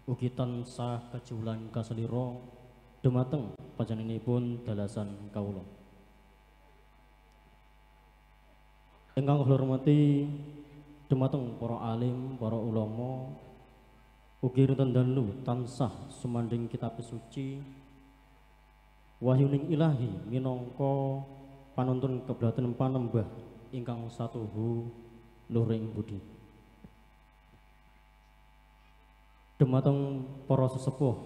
Ugi tansah kajulan kaselira dumateng panjenenganipun dalasan kawula. Ingkang kula hormati dumateng para alim, para ulama, ugi rinten dalu tansah sumanding kitab suci wahyuning ilahi minangka panuntun keblaten panembah ingkang satuhu luhring budi. Dumateng para sesepuh,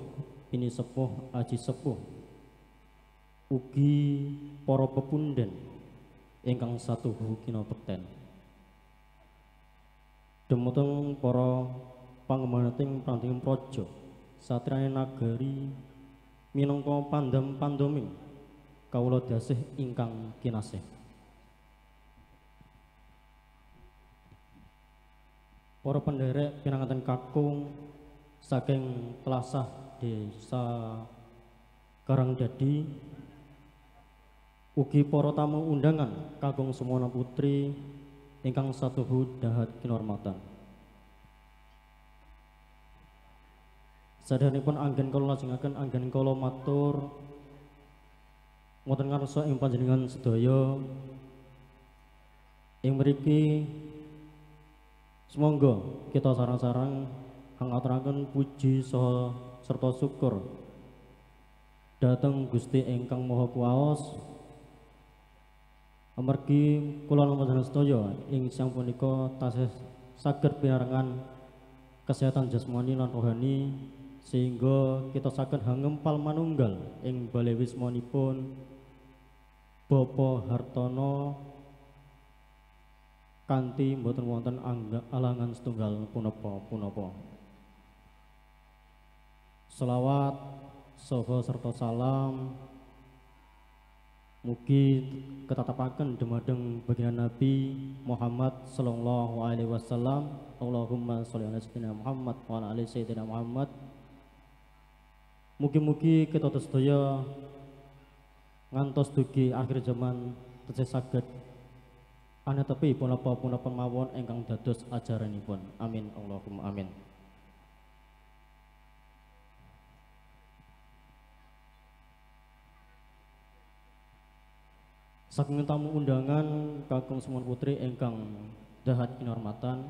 ini sepuh, aji sepuh, ugi para pepunden ingkang satuhu kinabekten. Dumateng para pangemanating pranting praja satriyaning nagari minangka pandam-pandaming kawula dasih ingkang kinasih. Para penderek pinanganten kakung saking Telasah Desa Karanggadi, ugi para tamu undangan kakung Sumana Putri ingkang satuhu dahat kinurmatan. Saderengipun anggen kula lajengaken anggen kula matur wonten ngarsa ing panjenengan sedaya ing mriki semangga kita sareng-sareng ngaturaken puji saha serta syukur dhateng Gusti ingkang Maha Kuwaos amargi kula lan panjenengan sedaya ing sang punika tasih saged pinarengan kesehatan jasmani lan rohani sehingga kita saged hangempal manunggal ing bale wismanipun Bapa Hartono kanthi mboten wonten alangan setunggal punapa-punapa. Selawat saha serta salam mugi ketetapaken dumateng baginda Nabi Muhammad sallallahu alaihi wasallam. Allahumma sholli ala sayyidina Muhammad wa ala ali sayyidina Muhammad. Mugi-mugi kita sedaya ngantos dugi akhir zaman tesih saged anetepi punapa-punapa mawon ingkang dados ajaranipun. Amin Allahumma amin. Saking tamu undangan kakung Sumana Putri ingkang dahat kinurmatan,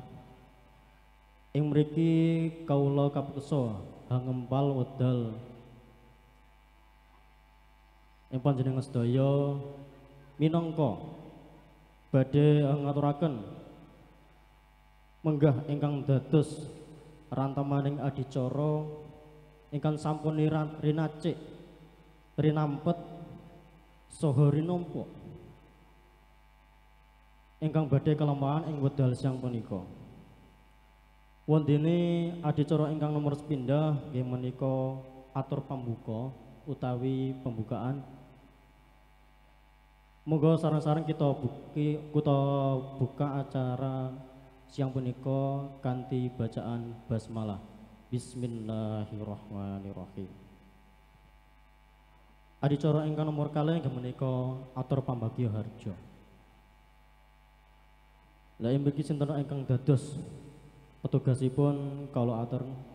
ing mriki kawula kapeksa hangempal wedal ing panjenengan sedaya minangka badhe ngaturaken menggah ingkang dados rantamaning adicara ingkang sampun rinacik rinampet saha rinampa ingkang badhe kelemahan ing wedal siang punika. Wondene adicara ingkang nomor sepindhah nggih menika atur pambuka utawi pembukaan. Monggo sareng-sareng kita buka acara siang punika kanthi bacaan basmalah. Bismillahirrahmanirrahim. Adicara ingkang nomor kalih nggih menika atur pambagya harja. Lah mriki sinten ingkang dados petugasipun kawula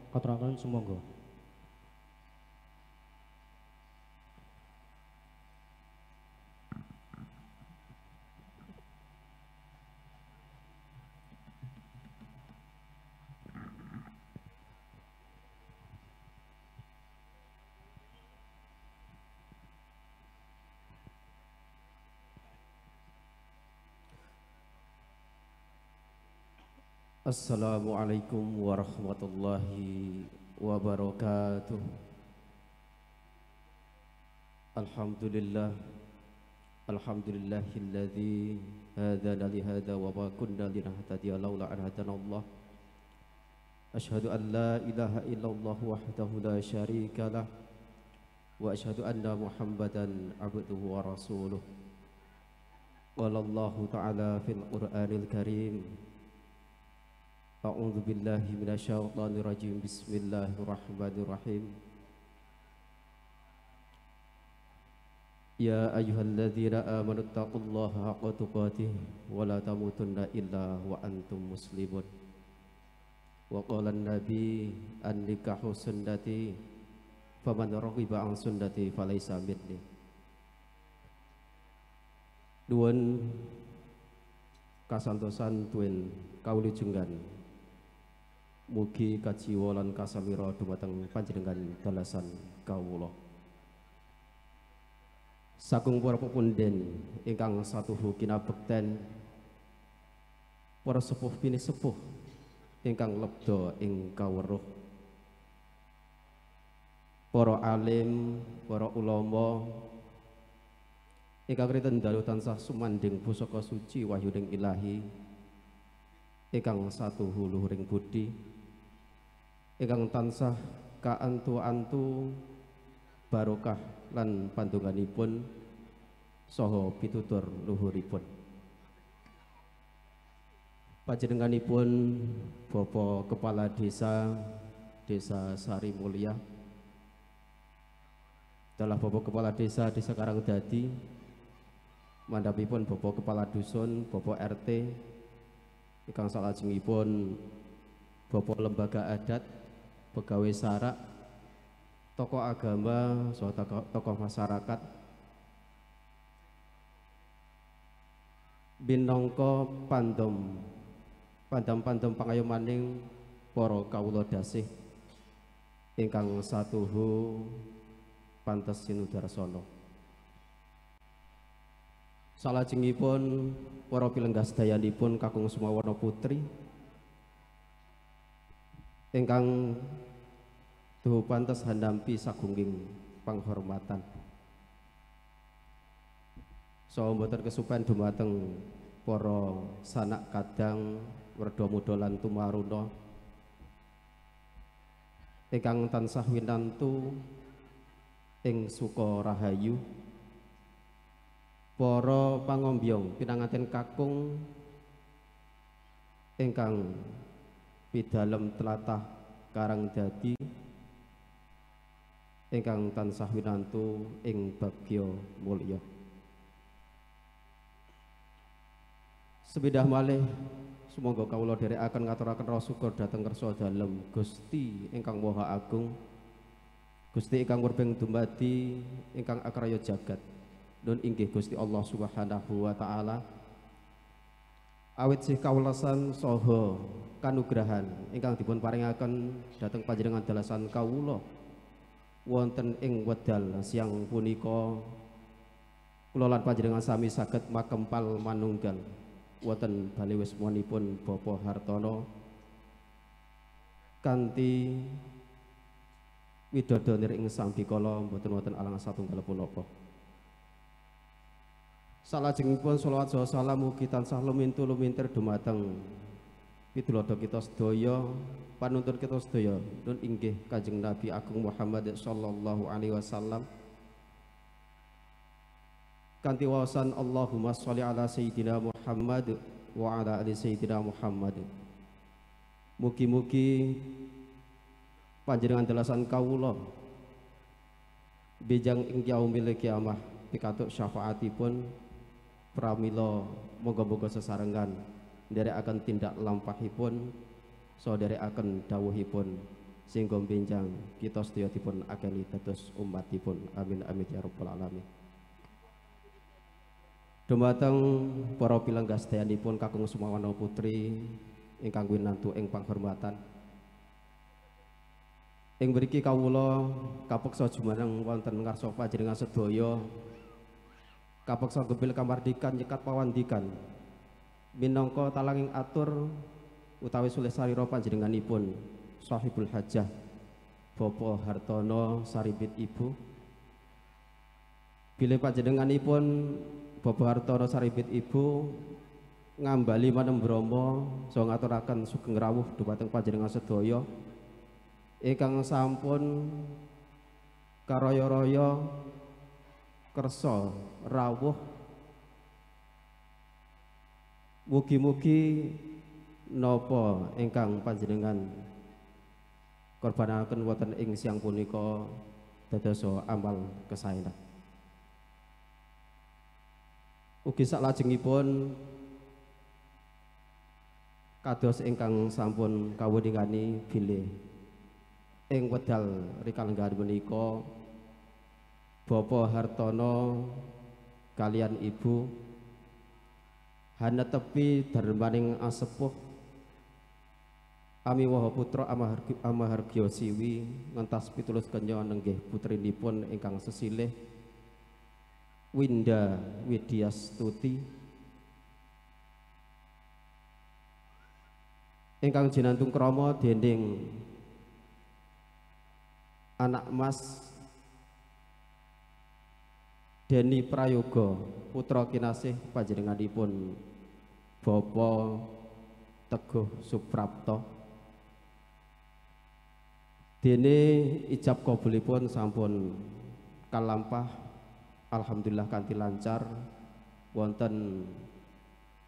aturaken sumangga. Assalamualaikum warahmatullahi wabarakatuh. Alhamdulillah, alhamdulillahilladzi hadana li hadza wa ma kunna linahtadiya laula an hadanallah. Asyhadu an la ilaha illallah wahdahu la syarika lah wa asyhadu anna Muhammadan abduhu wa rasuluh. Qala Allah ta'ala fil Qur'anil Karim. A'udzu billahi minasyaitonir rajim. Bismillahirrahmanirrahim. Ya ayyuhalladzina amanu taqullaha haqqa tuqatih wa la tamutunna illa wa antum muslimun. wa qala an-nabi an-nikahu sunnati faman raghiba an sunnati falaysa minni. Nuwun kasantosan tuwin kawilujenggan mugi kajiwa lan kasamira dumateng panjenengan dalasan kawula. Sagung para pepunden ingkang satuhu kinabekten, para sepuh bini sepuh ingkang lebda ing kaweruh, para alim, para ulama ingkang riten dalu tansah sumanding pusaka suci wahyuning Ilahi, ingkang satuhu luhuring budi, ingkang tansah kaantu-antu barokah lan pandonganipun saha pitutur luhuripun. Panjenenganipun Bapak Kepala Desa Sari Mulia, adalah Bapak Kepala Desa Karangdadi, mandhapipun Bapak Kepala Dusun, Bapak RT, ingkang salajengipun Bapak Lembaga Adat, Pegawai Sarak, tokoh agama, saha tokoh masyarakat, binangka pandam pangayomaning para kawula dasih ingkang satuhu pantes sinudarsana. Salajengipun para pilenggah sedayanipun kakung Sumawana Putri ingkang tuhu pantes handampi sagungging panghormatan. Saha mboten kesupen dumateng para sanak kadang werda muda lan tumaruna ingkang tansah winantu ing suka rahayu, para pangombyong pinanganten kakung ingkang pidalem tlatah Karangdadi ingkang tansah winantu ing bagya mulya. Sepidah malih sumangga kawula dherekaken ngaturaken rasa syukur dhateng kersa dalem Gusti ingkang Maha Agung, Gusti ingkang murbeng dumadi ingkang akraya jagat. Nun inggih Gusti Allah Subhanahu wa taala, awit sih kawulasan saha kanugrahan ingkang dipun paringaken dhateng panjenengan dalasan kawula wonten ing wedal siang punika, kula lan panjenengan sami saged makempal manunggal wonten bali wismanipun Bapak Hartono kanthi widodonir ing sambikala mboten wonten alang satunggal punapa. Salajengipun sholawat saha salam mugi tansah lumintu-lumintir dumateng pitulodo kita sedaya, panuntun kita sedaya, nun inggih Kanjeng Nabi Agung Muhammad sallallahu alaihi wasallam, kanthi wawasan Allahumma sholli ala sayyidina Muhammad wa ala ali sayyidina Muhammad. Mugi-mugi panjenengan dalasan kawula bijang ing yaumil kiamah pikatuk syafaatipun pramila moga-moga sesarengan nderekaken tindak lampahipun saha nderekaken dawuhipun sehingga benjang kita sedaya dipun akeni dados umatipun. Amin amin ya rabbal alamin. Dumateng para pilenggah sedayanipun kakung Sumawana Putri ingkang winantu ing panghormatan, ing mriki kawula kapeksa jumeneng wonten ngarsa panjenengan sedaya, kapeksa gempil kamardikan nyekat pawandikan minangka talanging atur utawi sulih sarira panjenenganipun Sahibul Hajah Bapak Hartono Saribit Ibu. Bilih panjenenganipun Bapak Hartono Saribit Ibu ngambali manembromo saha ngaturaken sugeng rawuh dhumateng panjenengan sedaya ingkang sampun karaya-raya kersa rawuh. Mugi-mugi napa ingkang panjenengan korbanaken wonten ing siang punika dados amal kesaenan. Ugi salajengipun kados ingkang sampun kawedingani bilih ing wedal rikalenggan menika Bapak Hartono kalian Ibu hanetepi dermaning asepuh Amiwaha putra Amahargya Siwi ngentas 17 kenya nenggih putrinipun ingkang sesilih Winda Widyastuti ingkang jinantung krama dening anak mas Deni Prayoga putra kinasih panjenenganipun Bapak Teguh Suprapto dene ijab kabulipun sampun kalampah alhamdulillah kanthi lancar wonten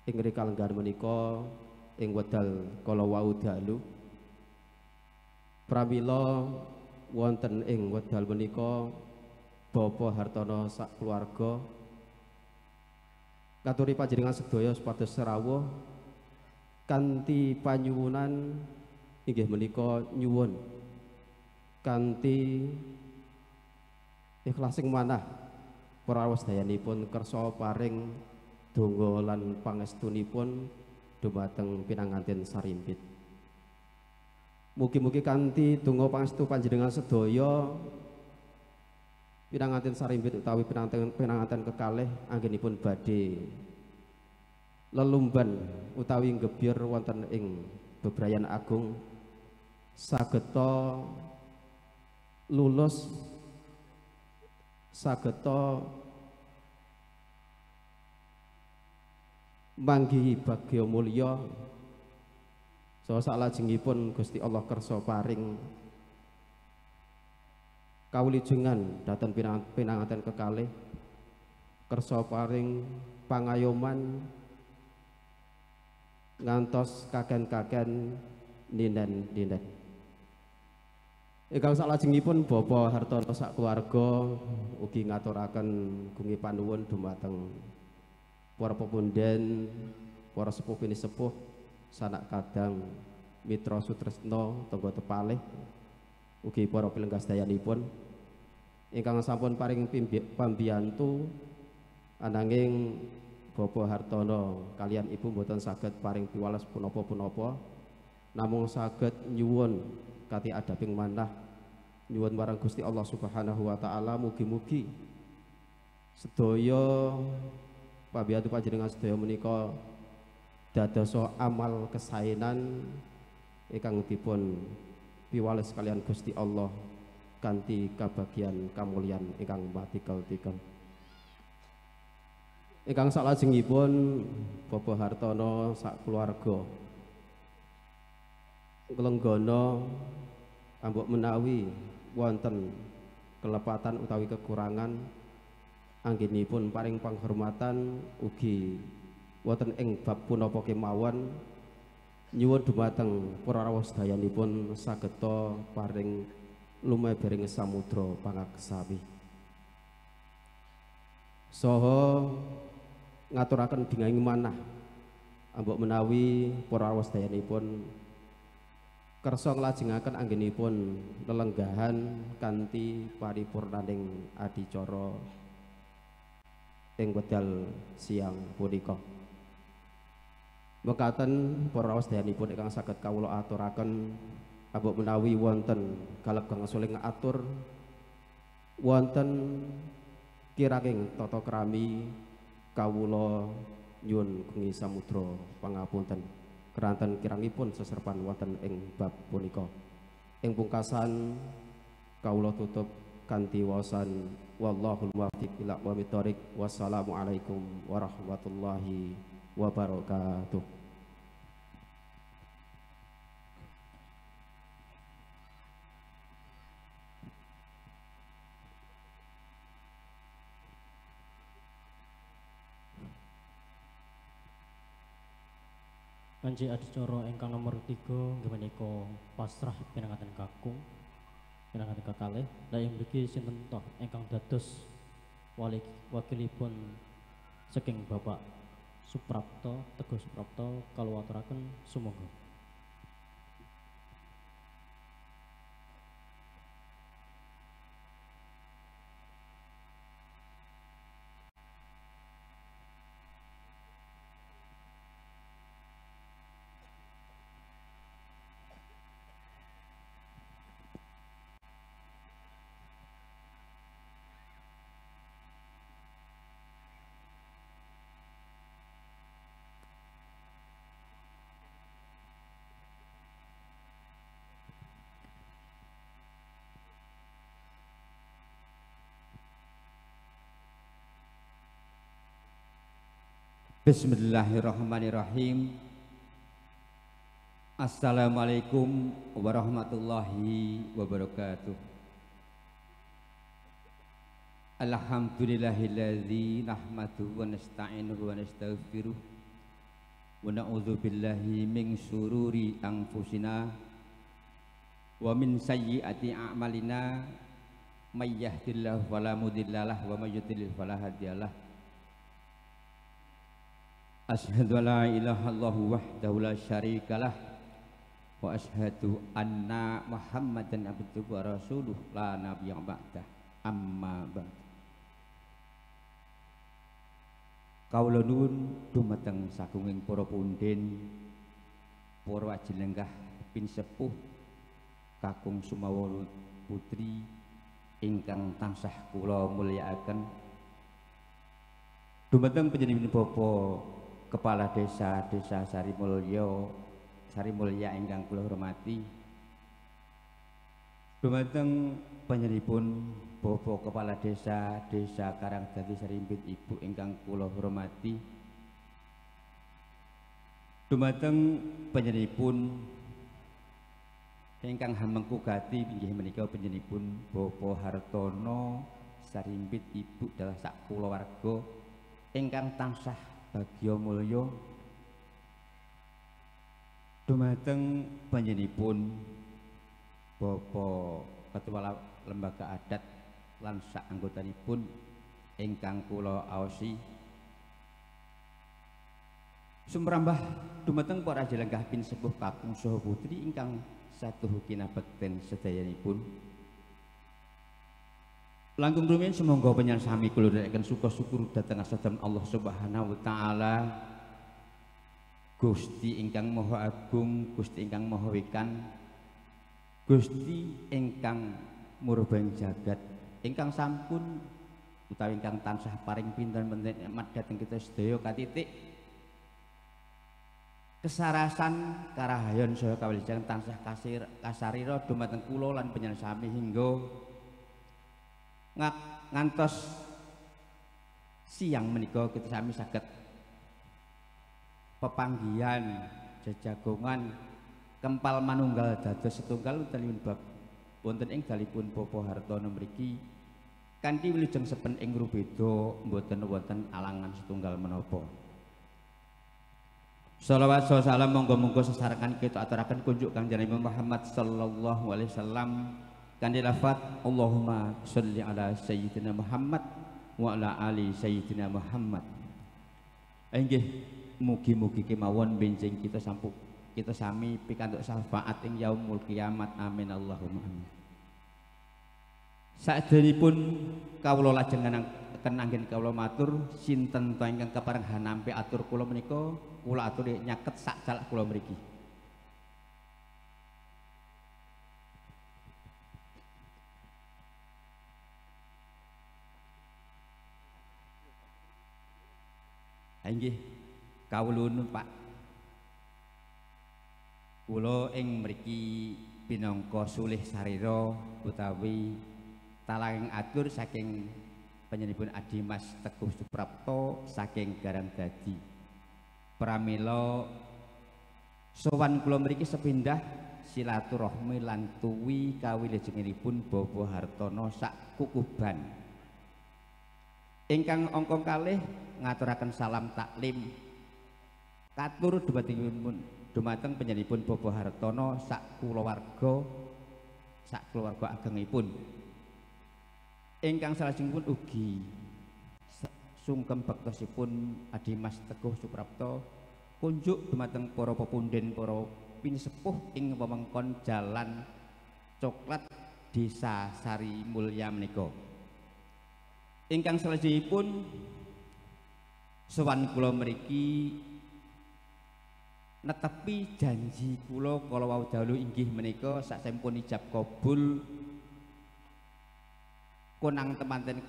ing rikalenggan menika ing wedal kala wau dalu pramila wonten ing wedal menika Bapak Hartono sak keluarga katuri panjenengan sedaya supados serawuh kanthi panyuwunan inggih menika nyuwun kanthi ikhlasing manah para wasdayanipun kersa paring donga lan pangestunipun dumateng pinanganten sarimpit. Mugi-mugi kanthi donga pangestu panjenengan sedaya pinanganten sarimpit utawi pinanganten kekalih anggenipun badhe lelumban utawi gebyur wonten ing bebrayan agung sageta lulus sageta manggihi bagya mulya saha salajengipun Gusti Allah kersa paring kawulijengan dhateng pinanganten kekalih kersa paring pangayoman ngantos kaken-kaken ninden-ninden ingkang salajengipun Bapak Hartono sak keluarga ugi ngaturaken gungi panuwun dumateng para pepundhen, para sepuh pini sepuh, sanak kadang, mitra sutresna, tangga tepalih, ugi para pilenggas dayanipun, ingkang sampun paring pambiyantu, ananging Bapak Hartono kalian Ibu mboten saged paring piwales punapa-punapa, namung saged nyuwun kati adaping manah, nyuwun marang Gusti Allah Subhanahu wa taala mugi-mugi sedaya pabiyantu panjenengan sedaya menika dadosa amal kesaenan ingkang dipun piwales kalian Gusti Allah kanthi kabagyan kamulyan ingkang matikel-tikel. Ingkang salajengipun Bapak Hartono sak keluarga nglenggana ambok menawi wonten kelepatan utawi kekurangan anggenipun paring panghormatan ugi wonten ing bab punapa kemawon nyuwun dumateng para rawuh sedayanipun sageta paring lumebering samudra pangaksawi saha ngaturaken dingahing manah ambok menawi para rawuh sedayanipun kersa nglajengaken anggenipun lelenggahan kanthi paripurnaning adicara ing wedal siang punika. Mekaten para wasdayanipun ingkang saged kawula aturaken ambok menawi wonten kalebgang suling atur wonten kiranging tata krami kawula nyuwun gungi samudra pangapunten keranten kirangipun seserpan wonten ing bab punika. Ing pungkasan kawula tutup kanthi waosan wallahul muwaffiq ila aqwamit thoriq. Wassalamualaikum warahmatullahi wabarakatuh. Kanji adicara ingkang nomor 3 nggih menika pasrah pinanganten kakung pinanganten kekalih. Lah ing mriki sinten toh ingkang dados wakilipun saking Bapak Suprapto Teguh Suprapto kaluwaturaken sumangga. Bismillahirrahmanirrahim. Assalamualaikum warahmatullahi wabarakatuh. Alhamdulillahilladzi nahmaduhu wa nasta'inuhu wa nastaghfiruh wa na'udzu billahi min syururi anfusina wa min sayyiati a'malina may yahdihillahu fala mudhillalah wa may yudlil fala hadiyalah. Asyhadu an la ilaha illallah wahdahu la syarikalah wa asyhadu anna Muhammadan abduhu wa rasuluh la nabiyya ba'dah. Amma ba'd. Kawula nuwun dumateng sagunging para pundhen, para ajenenggah pinsepuh kakung Sumawala putri ingkang tansah kula mulyakaken. Dumateng panjenengan Bapak Kepala Desa Sarimulya ingkang kula hormati. Dumateng panjenenganipun Bapak Kepala Desa Karangdadi Sarimpit Ibu ingkang kula hormati. Dumateng panjenenganipun ingkang hamengku gati inggih menika panjenenganipun Bapak Hartono Sarimpit Ibu dalah sak kulawarga ingkang tansah bagya mulya. Dumateng panjenenganipun Bapak Ketua Lembaga Adat lan sak anggotanipun ingkang kula aosi. Sumrambah dumateng para ajenenggah pinsepuh kakung saha putri ingkang satuhu kinabekten sedayanipun. Langkung rumiyin semonggo panjenengan sami kula nderekaken suka syukur dhateng asatan Allah Subhanahu wa taala. Gusti ingkang Maha Agung, Gusti ingkang Maha Wikan, Gusti ingkang murbeng jagat, ingkang sampun utawi ingkang tansah paring pinten nikmat dhateng kita sedaya katitik kesarasan karahayon saha kawilujengan tansah kasarira dumateng kula lan panjenengan sami hingga ngantos siang menika kita sami saged pepanggihan jejagongan kempal manunggal dados setunggal utawi bab wonten ing dalipun Bapak Hartono mriki kanthi wilujeng sepen ing rubeda mboten wonten alangan setunggal menapa. Shalawat salam monggo-monggo sesarengan kita aturaken kunjuk Kanjeng Nabi Muhammad sallallahu alaihi wasallam kanthi lafaz Allahumma sholli ala sayyidina Muhammad wa ala ali sayyidina Muhammad. Inggih mugi-mugi kemawon benjing kita sami pikantuk syafaat ing yaumul kiamat. Amin Allahumma amin. Saderengipun kawula lajeng anggen kawula matur sinten ta ingkang kepareng nampi atur kula menika kula aturi nyaket sak calak kula mriki. Inggih kawulun Pak, kula ing mriki pinangka sulih sarira utawi talanging atur saking panjenenganipun Adimas Teguh Suprapto saking Garangdadi. Pramila sowan kula mriki sepindah silaturahmi lan tuwi kawilujenganipun Bapak Hartono sak Kukuban ingkang angka kalih ngaturaken salam taklim katur dumateng panjenenganipun Bapak Hartono sak kulawarga agengipun ingkang salajengipun ugi sungkem bektosipun Adimas Teguh Suprapto kunjuk dumateng para pepunden para pinisepuh ing wewengkon Jalan Coklat Desa Sari Mulya menika. Ingkang salajengipun sowan kula mriki netepi janji kula kala wau dalu inggih menika sasampun ijab kabul konang temanten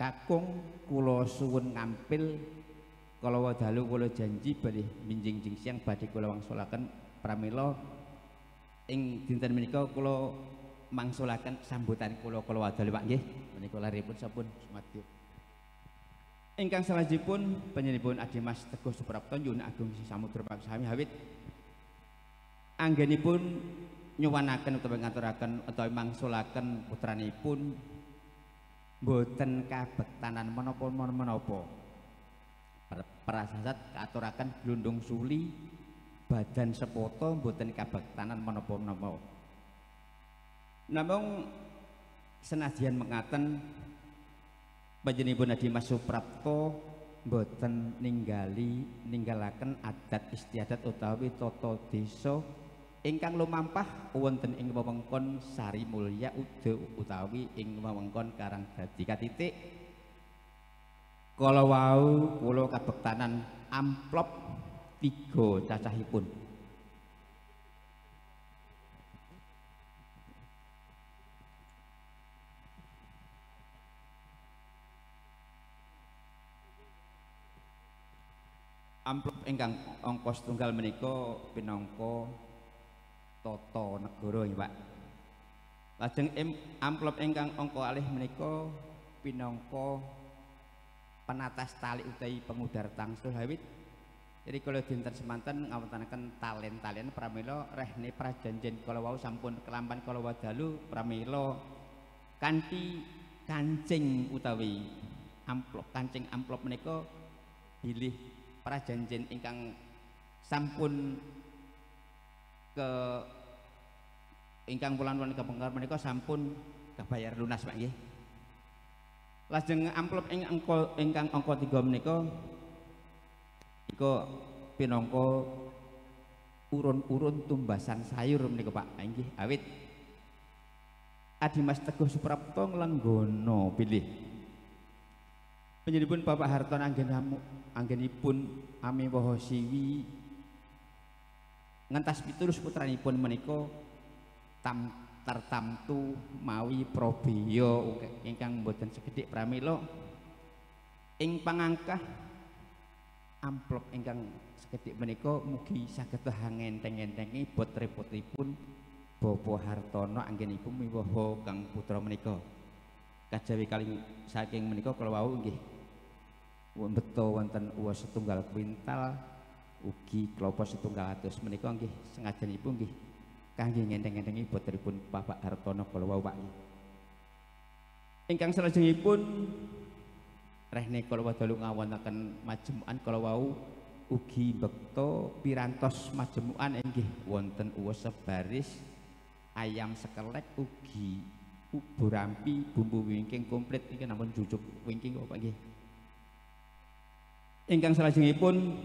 kakung kula suwun ngampil kala wau dalu kula janji badhe minjing siang badhe kula wangsulaken pramila ing dinten menika kula mangsulaken sambutan kula kala wau dalu Pak nggih menika laripun sampun sumadyo. Ingkang salajengipun panjenenganipun Adimas Teguh Suprapto nyuwun agung samudra paksami hawit anggenipun nyuwanaken utawa ngaturaken utawa mangsulaken putranipun boten kabektanan menapa-menapa prasasat katuraken glundung suli badan sepoto boten kabektanan menapa-menapa. Namung senadyan mekaten panjenenganipun Adimas Suprapto boten ninggalaken adat istiadat utawi tata desa ingkang lumampah wonten ing wewengkon Sari Mulya utawi ing wewengkon Karangdadi katitik kala wau kula kabektanan amplop 3 cacahipun. Amplop ingkang angka setunggal menika pinangka tata negara nggih Pak. Lajeng amplop ingkang angka alih menika pinangka penatas tali utawi pengudar tangsul hawit. Jadi kalau dinten semanten ngawontenaken talen-talen pramila rehne prajanjen kala wau sampun kelampan kala wau dalu pramila kanthi kancing utawi amplop kancing amplop menika bilih prajanjen ingkang sampun ke ingkang wulan-wulan kepengker menika sampun kebayar lunas Pak nggih. Lajeng amplop ingkang angka 3 menika iku pinangka urun-urun tumbasan sayur menika Pak. Nggih awit Adimas Teguh Suprapto nglenggono bilih panjenenganipun Bapak Hartono anggenipun amiwaha siwi ngentas pitulus putranipun menika tartamtu mawi probaya ingkang boten sekedhik pramila ing pangangkah amplop ingkang sekedhik menika mugi saged ngenteng-entengi bot repotipun Bapak Hartono anggenipun miwaha kang putra menika. Kajawi kali saking menika kala wau nggih beto wonten uwas setunggal kuintal ugi klapa setunggal atus menika nggih sengajanipun nggih kangge ngenteng-entengi boteripun Bapak Hartono kala wau Pak. Ingkang salajengipun rehne kala wau dalu ngawontenaken majemukan kala wau ugi bekto pirantos majemukan inggih wonten uwas sebaris ayam sekelek ugi bubur ampi bumbu wingking komplit iki namun jujuk wingking kok Pak nggih. Ingkang salajengipun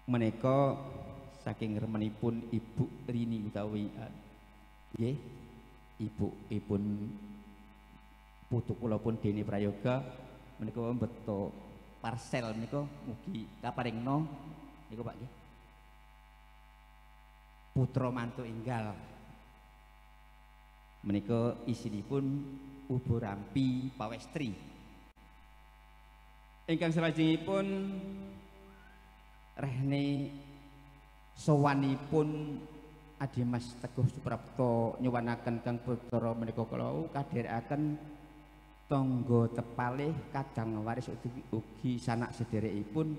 menika saking remenipun Ibu Rini utawi nggih ibun putu kula pun Deni Prayoga menika beto parcel menika mugi kaparingna niku Pak nggih. Putra mantu enggal menika isinipun ubur ampi pawestri. Ingkang salajengipun rehne sowanipun Adimas Teguh Suprapto nyuwanaken kang putra menika kala kadherekaken tangga tepalih kadang waris ugi sanak sederekipun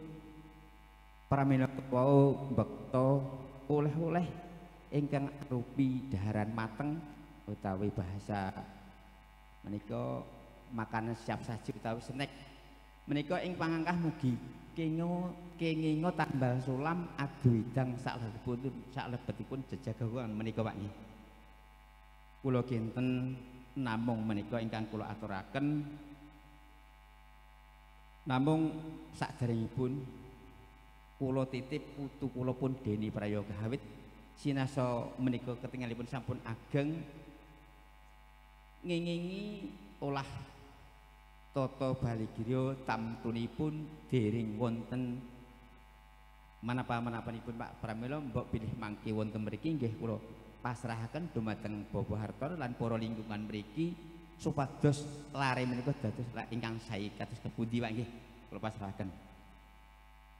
pramila wau bekta oleh-oleh ingkang arupi dhaharan mateng utawi bahasa menika makanan siap saji utawi snack menika ing pangangkah mugi kengo tambal sulam adu idang saklebetipun jejagawan menika Pak nggih. Kula kinten namung menika ingkang kula aturaken Namung sakderengipun kula titip putu kula pun Deni Prayoga Hawit sinasa menika ketingalipun sampun ageng ngingingi olah tata baligirya tamtunipun dering wonten menapa-menapanipun Pak Pramila mbok pilih mangke wonten mriki nggih kula pasrahaken dumateng Bapak Hartono lan para lingkungan mriki supados lare menika dados ingkang sae kados kepundi Pak nggih kula pasrahaken.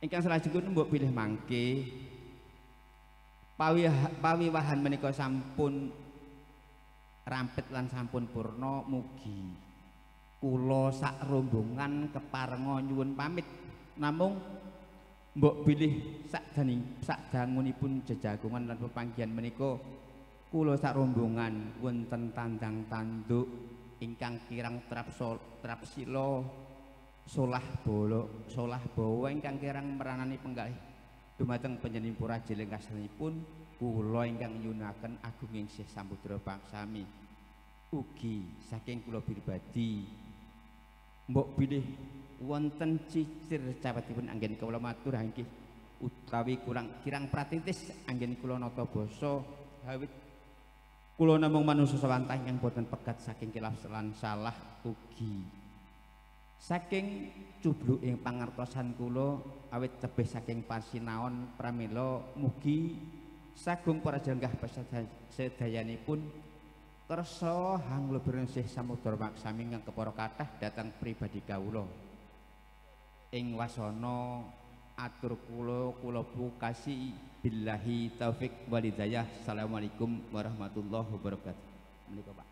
Ingkang salajengipun mbok pilih mangke pawiwahan menika sampun rampet lan sampun purna mugi kula sak rombongan keparenga nyuwun pamit namung mbok bilih sakdangunipun jejagongan lan pepanggihan menika kula sak rombongan wonten tandang tanduk ingkang kirang trapsila solah bawa ingkang kirang meranani penggalih dumateng panjenengan jeleng kasanipun kula ingkang nyunaken agunging Syekh Samudra Paksami ugi saking kula pribadi mbok bilih wonten cicir cawetipun anggen kula matur nggih utawi kirang pratitis anggen kula nata basa Hawit kula namung manungsa sawantah ingkang boten pegat saking kilaf lan salah ugi saking cubluking pangertosan kula awit tebih saking pasinaon pramila mugi sagung para jenggah sedayanipun kersa hanglebening Syekh Samudra Paksami ingkang kepara kathah dhateng pribadi kawula ing wasana atur kula pungkasi billahi taufik walhidayah. Assalamualaikum warahmatullahi wabarakatuh. Menika Pak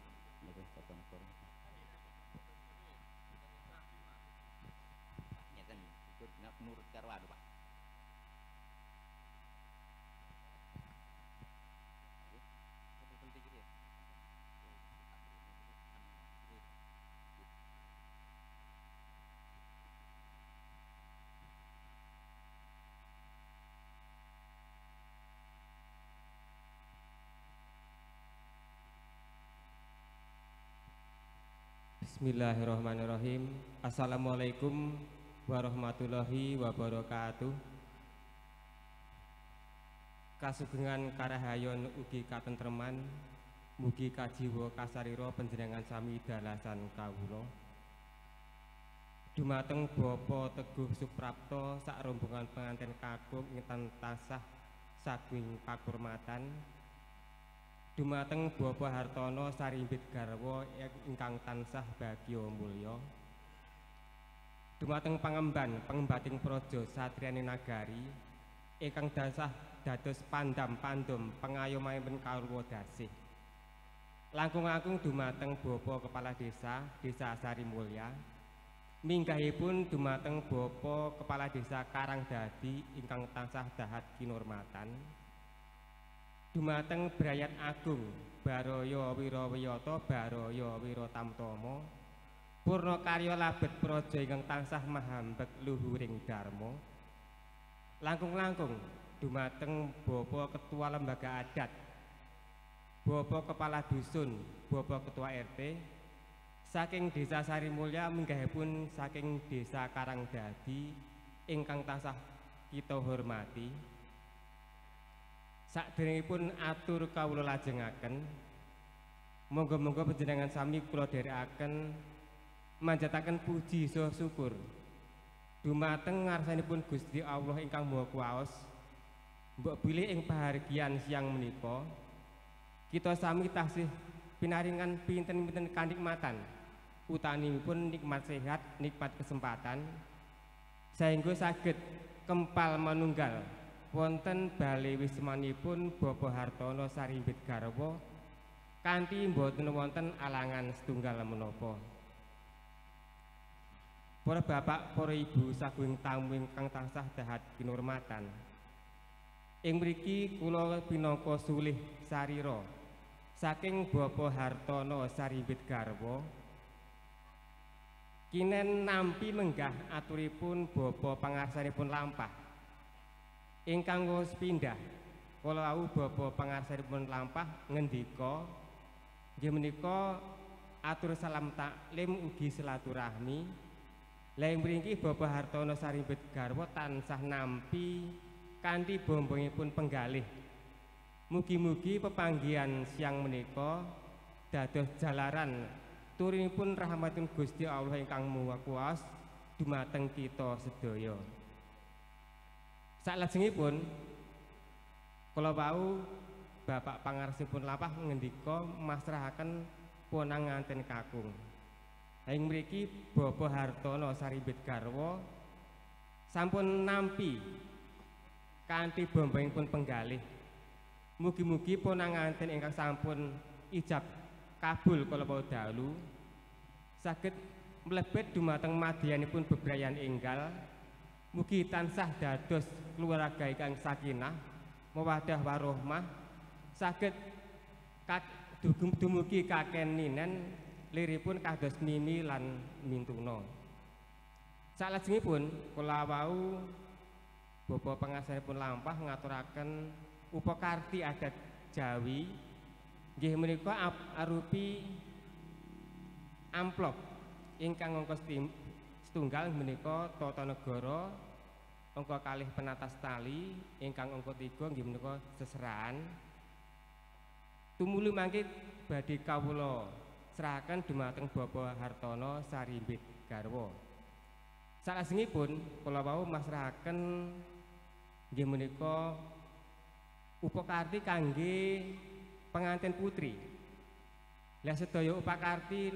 nurut karo anu Pak. Bismillahirrahmanirrahim. Assalamualaikum warahmatullahi wabarakatuh. Kasugengan karahayon ugi katentreman mugi kajiwa kasarira panjenengan sami dalasan kawula. Dumateng Bapak Teguh Suprapto sak rombongan pengantin kakung ingkang tansah saking pakurmatan. Dumateng Bapak Hartono Sarimbit Garwa ingkang tansah bagya mulya. Dumateng pengembating praja satriyane nagari ingkang tansah dados pandam-pandum pengayomanipun kawula dasih. Langkung-langkung dumateng Bapak Kepala Desa Sarimulya. Minggahipun dumateng Bapak Kepala Desa Karangdadi ingkang tansah dahat kinurmatan. Dumateng Brayat Agung Baraya Wirawiyata Baraya Wiratamtama purna karya labet praja ingkang tansah mahambek luhuring dharma. Langkung-langkung dumateng Bapak Ketua Lembaga Adat, Bapak Kepala Dusun, Bapak Ketua RT saking Desa Sarimulya minggahipun saking Desa Karangdadi ingkang tansah kita hormati. Sakderengipun atur kawula lajengaken monggo-monggo panjenengan sami kula dherekaken manjataken puji saha syukur dumateng ngarsanipun Gusti Allah ingkang Maha Kuwaos. Mbok bilih ing pahargyan siang menika kita sami taksih pinaringan pinten-pinten kanikmatan utaminipun nikmat sehat, nikmat kesempatan sehingga saged kempal manunggal wonten bale wismanipun Bapak Hartono Sarimbit Garwa kanthi mboten wonten alangan setunggal menapa. Para bapak, para ibu saking tamu ingkang tansah dahat kinurmatan. Ing mriki kula pinangka sulih sarira saking Bapak Hartono Sarimbit Garwa kinen nampi menggah aturipun Bapak pangarsanipun lampah. Ingkang wis pindah kala wau Bapak pangarsanipun lampah ngendika nggih menika atur salam taklim ugi silaturahmi Lah mriki Bapak Hartono Sarimbit garwa tansah nampi kanthi bombongipun penggalih. Mugi-mugi pepanggihan siang menika dados jalaran turinipun rahmatipun Gusti Allah ingkang Maha Kuwasa dumateng kita sedaya. Salajengipun kula wau Bapak pangarsipun lampah ngendika masrahaken ponanganten kakung. Ing mriki Bapak Hartono Sarimbit garwa sampun nampi kanthi bombongipun penggalih. Mugi-mugi ponanganten ingkang sampun ijab kabul kala wau dalu saged mlebet dumateng madyanipun bebrayan enggal. Mugi tansah dados keluarga ingkang sakinah mawaddah warahmah saged dumugi kaken ninen liripun kados Mimi lan Mintuna. Salajengipun kula wau Bapak pangarsanipun lampah ngaturaken upakarti adat Jawi nggih menika arupi amplop ingkang angka setunggal menika Tata Negara, angka kalih penatas tali, ingkang angka 3 nggih menika seserahan. Tumuli mangke badhe kawula serahaken dumateng Bapak Hartono Sarimbit garwa. Salajengipun kula wau masrahaken nggih menika upakarti kangge pengantin putri. Lah sedaya upakarti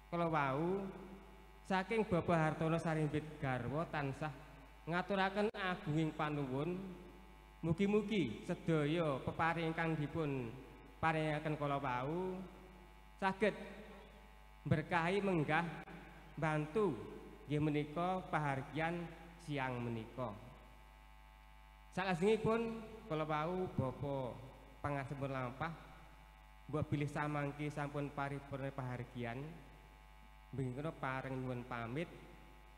kala wau saking Bapak Hartono Sarimbit garwa tansah ngaturaken agunging panuwun mugi-mugi sedaya peparing ingkang dipun paringaken kala wau saged berkahi menggah bantu nggih menika pahargyan siang menika. Salajengipun kala wau Bapak pangarsipun lampah mbok bilih samangke sampun paripurna pahargyan. Bingkana pareng nyuwun pamit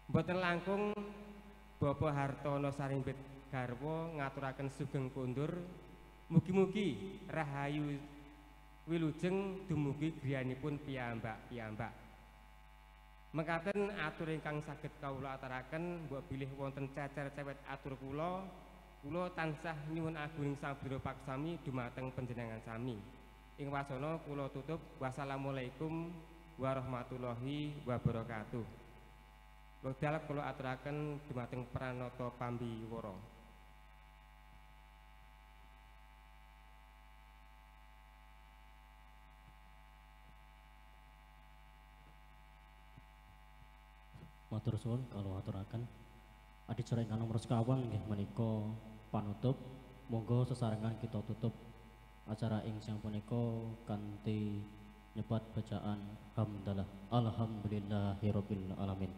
mboten langkung Bapak Hartono Sarimbit garwa ngaturaken sugeng kondur mugi-mugi rahayu wilujeng dumugi griyanipun piyambak-piyambak. Mekaten atur ingkang saged kawula aturaken mbok bilih wonten cecer-cewet atur kula tansah nyuwun agung sabira paksami dumateng panjenengan sami. Ing wasana kula tutup wassalamualaikum warahmatullahi wabarakatuh. Wekdal kula aturaken dumateng pranata pambiwara. Matur suwun kalau aturaken adicara ingkang nomor sekawan nggih menika panutup. Monggo sesarengan kita tutup acara ing siang punika kanthi nyebat bacaan hamdalah alhamdulillahirabbil alamin.